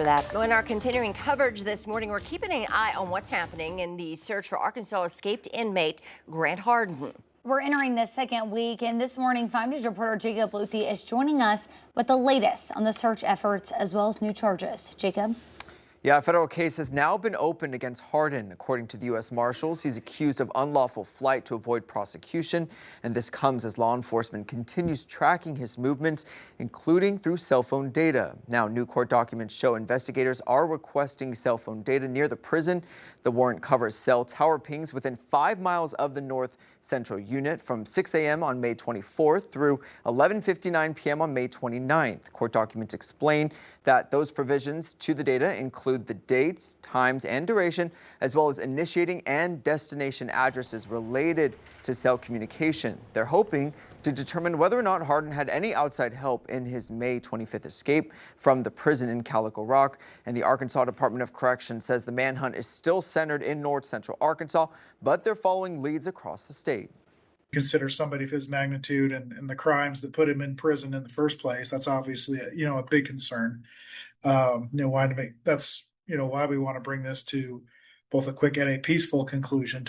For that. In our continuing coverage this morning, we're keeping an eye on what's happening in the search for Arkansas escaped inmate Grant Hardin. We're entering the second week, and this morning, 5 News reporter Jacob Luthi is joining us with the latest on the search efforts as well as new charges. Jacob? Yeah, a federal case has now been opened against Hardin. According to the U.S. Marshals, he's accused of unlawful flight to avoid prosecution, and this comes as law enforcement continues tracking his movements, including through cell phone data. Now, new court documents show investigators are requesting cell phone data near the prison. The warrant covers cell tower pings within 5 miles of the North Central Unit from 6 a.m. on May 24th through 11:59 p.m. on May 29th. Court documents explain that those provisions to the data include the dates, times, and duration, as well as initiating and destination addresses related to cell communication. They're hoping to determine whether or not Hardin had any outside help in his May 25th escape from the prison in Calico Rock. And the Arkansas Department of Corrections says the manhunt is still centered in north central Arkansas, but they're following leads across the state. Consider somebody of his magnitude and the crimes that put him in prison in the first place. That's obviously a big concern. Why we want to bring this to both a quick and a peaceful conclusion.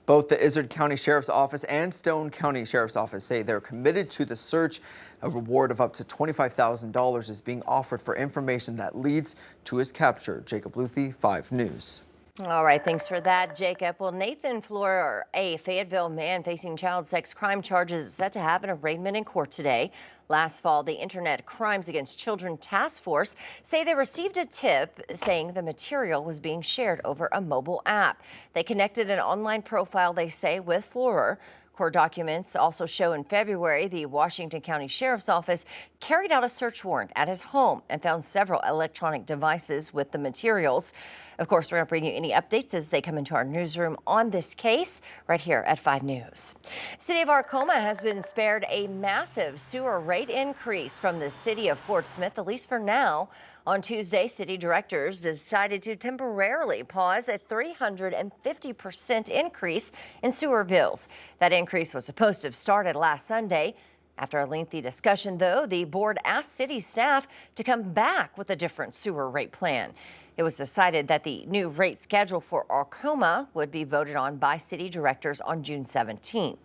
Both the Izard County Sheriff's Office and Stone County Sheriff's Office say they're committed to the search. A reward of up to $25,000 is being offered for information that leads to his capture. Jacob Luthi, 5 News. All right, thanks for that, Jacob. Well, Nathan Floor, a Fayetteville man facing child sex crime charges, is set to have an arraignment in court today. Last fall, the Internet Crimes Against Children Task Force say they received a tip saying the material was being shared over a mobile app. They connected an online profile, they say, with Floor. Court documents also show in February the Washington County Sheriff's Office carried out a search warrant at his home and found several electronic devices with the materials. Of course, we're going to bring you any updates as they come into our newsroom on this case right here at 5 News. City of Arcoma has been spared a massive sewer rate increase from the city of Fort Smith, at least for now. On Tuesday, city directors decided to temporarily pause a 350% increase in sewer bills. That increase was supposed to have started last Sunday. After a lengthy discussion, though, the board asked city staff to come back with a different sewer rate plan. It was decided that the new rate schedule for Arcoma would be voted on by city directors on June 17th.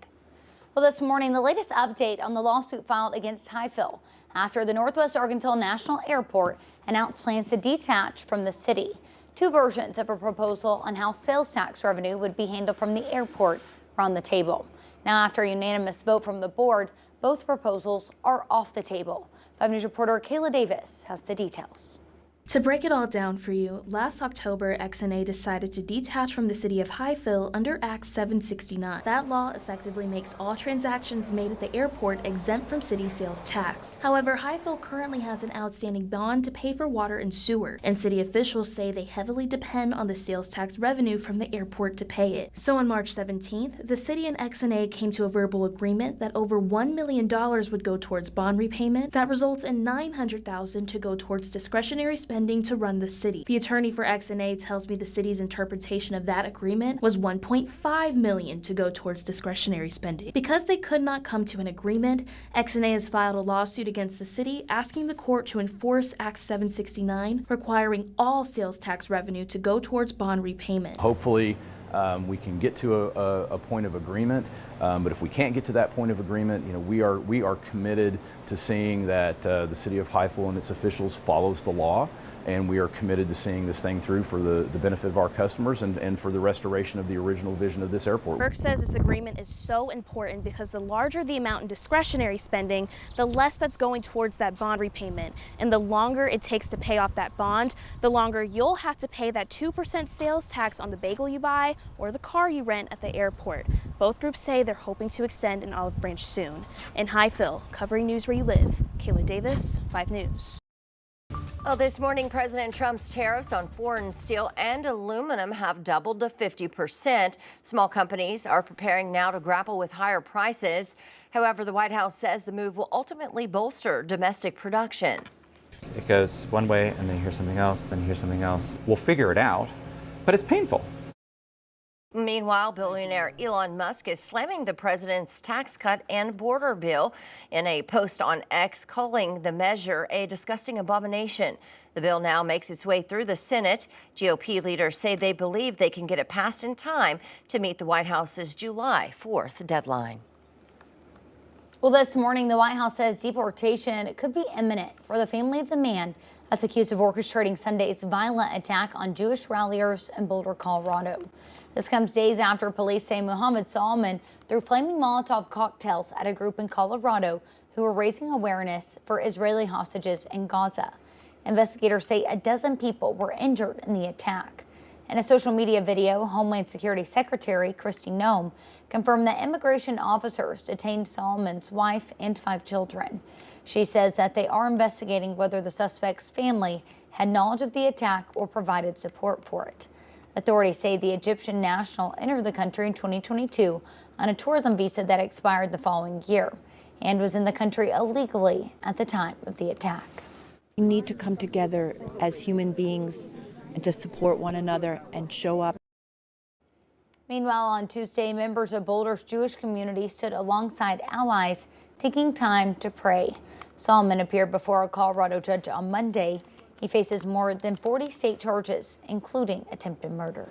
Well, this morning, the latest update on the lawsuit filed against Highfill after the Northwest Arkansas National Airport announced plans to detach from the city. 2 versions of a proposal on how sales tax revenue would be handled from the airport are on the table. Now, after a unanimous vote from the board, both proposals are off the table. 5 News reporter Kayla Davis has the details. To break it all down for you, last October, XNA decided to detach from the city of Highfill under Act 769. That law effectively makes all transactions made at the airport exempt from city sales tax. However, Highfill currently has an outstanding bond to pay for water and sewer, and city officials say they heavily depend on the sales tax revenue from the airport to pay it. So on March 17th, the city and XNA came to a verbal agreement that over $1 million would go towards bond repayment. That results in $900,000 to go towards discretionary spending to run the city. The attorney for XNA tells me the city's interpretation of that agreement was $1.5 million to go towards discretionary spending. Because they could not come to an agreement, XNA has filed a lawsuit against the city asking the court to enforce Act 769, requiring all sales tax revenue to go towards bond repayment. Hopefully, we can get to a point of agreement, but if we can't get to that point of agreement, we are committed to seeing that the city of Highfill and its officials follows the law, and we are committed to seeing this thing through for the benefit of our customers and for the restoration of the original vision of this airport. Burke says this agreement is so important because the larger the amount in discretionary spending, the less that's going towards that bond repayment. And the longer it takes to pay off that bond, the longer you'll have to pay that 2% sales tax on the bagel you buy or the car you rent at the airport. Both groups say they're hoping to extend an olive branch soon. In Highfill, covering news where you live, Kayla Davis, 5 News. Well, this morning, President Trump's tariffs on foreign steel and aluminum have doubled to 50%. Small companies are preparing now to grapple with higher prices. However, the White House says the move will ultimately bolster domestic production. It goes one way, and then you hear something else, then you hear something else. We'll figure it out, but it's painful. Meanwhile, billionaire Elon Musk is slamming the president's tax cut and border bill in a post on X, calling the measure a disgusting abomination. The bill now makes its way through the Senate. GOP leaders say they believe they can get it passed in time to meet the White House's July 4th deadline. Well, this morning, the White House says deportation could be imminent for the family of the man that's accused of orchestrating Sunday's violent attack on Jewish ralliers in Boulder, Colorado. This comes days after police say Mohammed Salman threw flaming Molotov cocktails at a group in Colorado who were raising awareness for Israeli hostages in Gaza. Investigators say a dozen people were injured in the attack. In a social media video, Homeland Security Secretary Kristi Noem confirmed that immigration officers detained Salman's wife and 5 children. She says that they are investigating whether the suspect's family had knowledge of the attack or provided support for it. Authorities say the Egyptian national entered the country in 2022 on a tourism visa that expired the following year and was in the country illegally at the time of the attack. We need to come together as human beings and to support one another and show up. Meanwhile, on Tuesday, members of Boulder's Jewish community stood alongside allies, taking time to pray. Salman appeared before a Colorado judge on Monday. He faces more than 40 state charges, including attempted murder.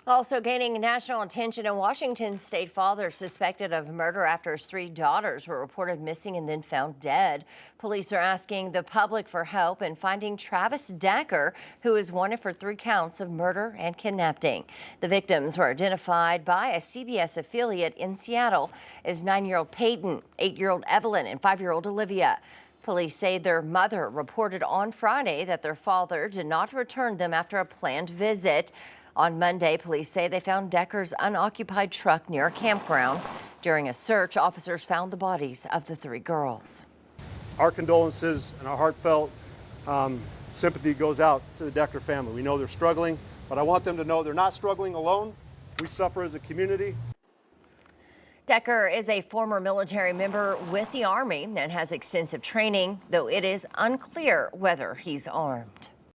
Also gaining national attention, a Washington state father suspected of murder after his 3 daughters were reported missing and then found dead. Police are asking the public for help in finding Travis Decker, who is wanted for 3 counts of murder and kidnapping. The victims were identified by a CBS affiliate in Seattle as 9-year-old Peyton, 8-year-old Evelyn, and 5-year-old Olivia. Police say their mother reported on Friday that their father did not return them after a planned visit. On Monday, police say they found Decker's unoccupied truck near a campground. During a search, officers found the bodies of the 3 girls. Our condolences and our heartfelt sympathy goes out to the Decker family. We know they're struggling, but I want them to know they're not struggling alone. We suffer as a community. Decker is a former military member with the Army and has extensive training, though it is unclear whether he's armed.